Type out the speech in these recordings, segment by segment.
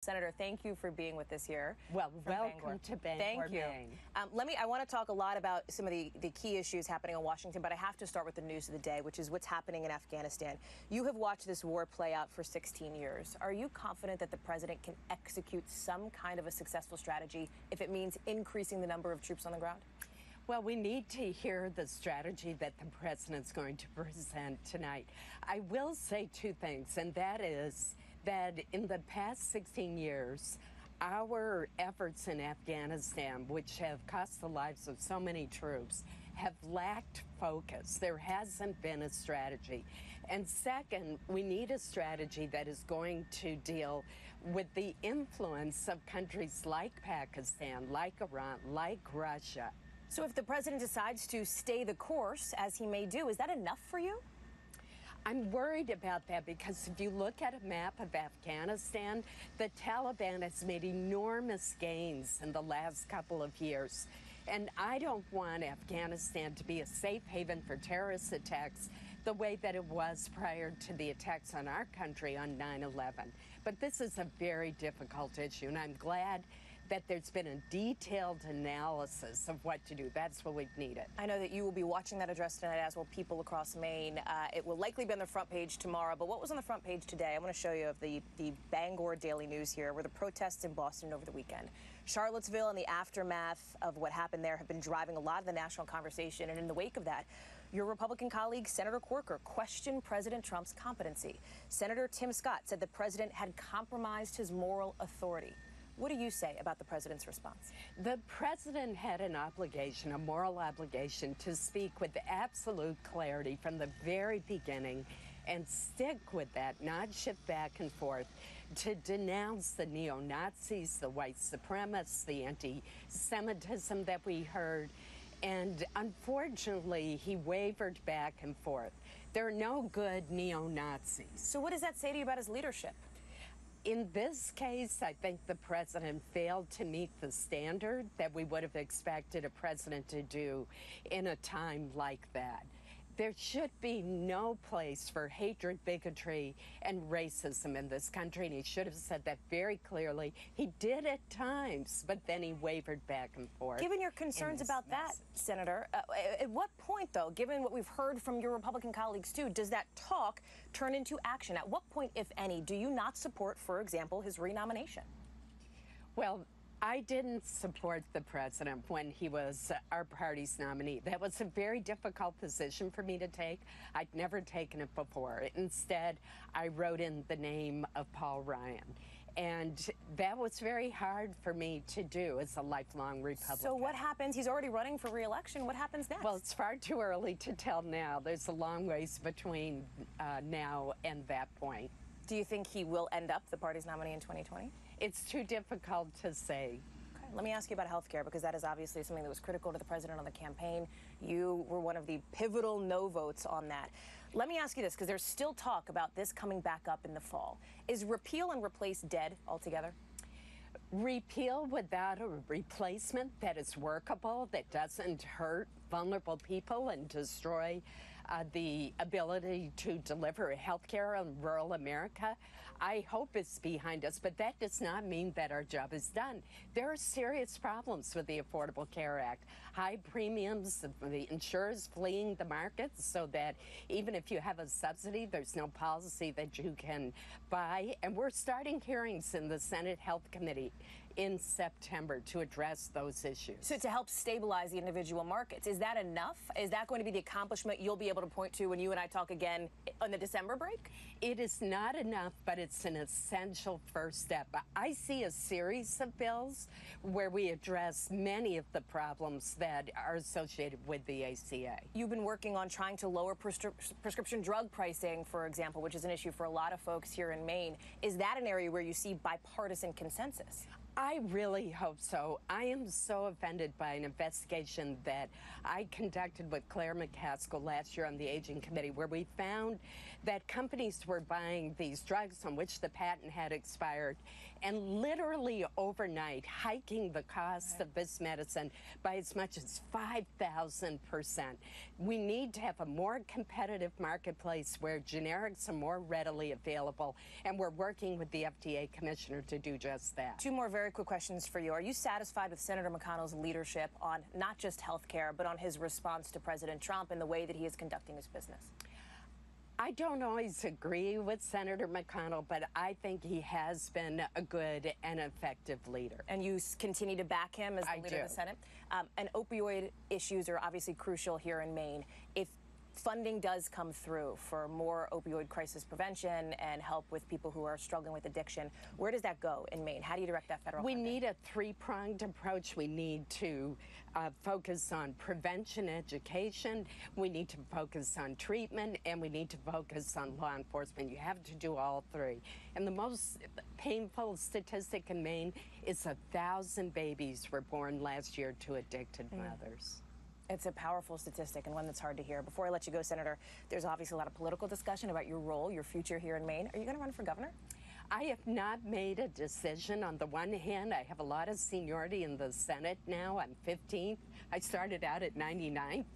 Senator, thank you for being with us here. Well, welcome Bangor. to Bangor, Thank you. Maine. I want to talk a lot about some of the key issues happening in Washington, but I have to start with the news of the day, which is what's happening in Afghanistan. You have watched this war play out for 16 years. Are you confident that the president can execute some kind of a successful strategy if it means increasing the number of troops on the ground? Well, we need to hear the strategy that the president's going to present tonight. I will say two things, and that is that in the past 16 years, our efforts in Afghanistan, which have cost the lives of so many troops, have lacked focus. There hasn't been a strategy. And second, we need a strategy that is going to deal with the influence of countries like Pakistan, like Iran, like Russia. So if the president decides to stay the course, as he may do, is that enough for you? I'm worried about that because if you look at a map of Afghanistan, the Taliban has made enormous gains in the last couple of years. And I don't want Afghanistan to be a safe haven for terrorist attacks the way that it was prior to the attacks on our country on 9/11. But this is a very difficult issue, and I'm glad that there's been a detailed analysis of what to do. That's what we've needed. I know that you will be watching that address tonight, as will people across Maine. It will likely be on the front page tomorrow, but what was on the front page today? I want to show you of the Bangor Daily News here, where the protests in Boston over the weekend. Charlottesville and the aftermath of what happened there have been driving a lot of the national conversation, and in the wake of that, your Republican colleague, Senator Corker, questioned President Trump's competency. Senator Tim Scott said the president had compromised his moral authority. What do you say about the president's response? The president had an obligation, a moral obligation, to speak with absolute clarity from the very beginning and stick with that, not shift back and forth, to denounce the neo-Nazis, the white supremacists, the anti-Semitism that we heard. And unfortunately, he wavered back and forth. There are no good neo-Nazis. So what does that say to you about his leadership? In this case, I think the president failed to meet the standard that we would have expected a president to do in a time like that. There should be no place for hatred, bigotry, and racism in this country, and he should have said that very clearly. He did at times, but then he wavered back and forth. Given your concerns about that, Senator, at what point, though, given what we've heard from your Republican colleagues, too, does that talk turn into action? At what point, if any, do you not support, for example, his renomination? Well, I didn't support the president when he was our party's nominee. That was a very difficult position for me to take. I'd never taken it before. Instead, I wrote in the name of Paul Ryan. And that was very hard for me to do as a lifelong Republican. So what happens? He's already running for re-election. What happens next? Well, it's far too early to tell now. There's a long ways between now and that point. Do you think he will end up the party's nominee in 2020? It's too difficult to say. Okay. Let me ask you about health care, because that is obviously something that was critical to the president on the campaign. You were one of the pivotal no votes on that. Let me ask you this, because there's still talk about this coming back up in the fall. Is repeal and replace dead altogether? Repeal without a replacement that is workable, that doesn't hurt vulnerable people and destroy the ability to deliver health care in rural America, I hope it's behind us. But that does not mean that our job is done. There are serious problems with the Affordable Care Act. High premiums, the insurers fleeing the market so that even if you have a subsidy, there's no policy that you can buy. And we're starting hearings in the Senate Health Committee in September to address those issues. So to help stabilize the individual markets, is that enough? Is that going to be the accomplishment you'll be able to point to when you and I talk again on the December break? It is not enough, but it's an essential first step. I see a series of bills where we address many of the problems that are associated with the ACA. You've been working on trying to lower prescription drug pricing, for example, which is an issue for a lot of folks here in Maine. Is that an area where you see bipartisan consensus? I really hope so. I am so offended by an investigation that I conducted with Claire McCaskill last year on the Aging Committee, where we found that companies were buying these drugs on which the patent had expired and literally overnight hiking the cost of this medicine by as much as 5,000%. We need to have a more competitive marketplace where generics are more readily available, and we're working with the FDA commissioner to do just that. Two more very quick questions for you. Are you satisfied with Senator McConnell's leadership on not just health care, but on his response to President Trump and the way that he is conducting his business? I don't always agree with Senator McConnell, but I think he has been a good and effective leader. And you continue to back him as the leader of the Senate? And opioid issues are obviously crucial here in Maine. If funding does come through for more opioid crisis prevention and help with people who are struggling with addiction, where does that go in Maine? How do you direct that federal funding? We need a three-pronged approach. We need to focus on prevention, education. We need to focus on treatment, and we need to focus on law enforcement. You have to do all three. And the most painful statistic in Maine is 1,000 babies were born last year to addicted mothers. It's a powerful statistic and one that's hard to hear. Before I let you go, Senator, there's obviously a lot of political discussion about your role, your future here in Maine. Are you going to run for governor? I have not made a decision. On the one hand, I have a lot of seniority in the Senate now. I'm 15th. I started out at 99th.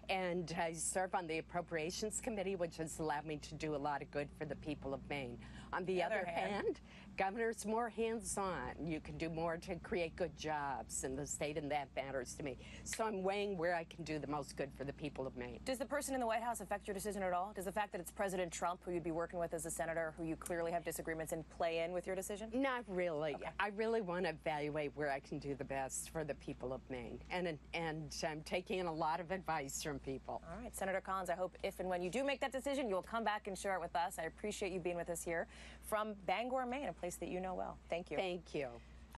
And I serve on the Appropriations Committee, which has allowed me to do a lot of good for the people of Maine. On the other hand, governor's more hands-on. You can do more to create good jobs in the state, and that matters to me. So I'm weighing where I can do the most good for the people of Maine. Does the person in the White House affect your decision at all? Does the fact that it's President Trump, who you'd be working with as a senator, who you clearly have disagreements in, play in with your decision? Not really. Okay. I really want to evaluate where I can do the best for the people of Maine. And I'm taking in a lot of advice from people. All right, Senator Collins, I hope if and when you do make that decision, you'll come back and share it with us. I appreciate you being with us here from Bangor, Maine, a place that you know well. Thank you. Thank you.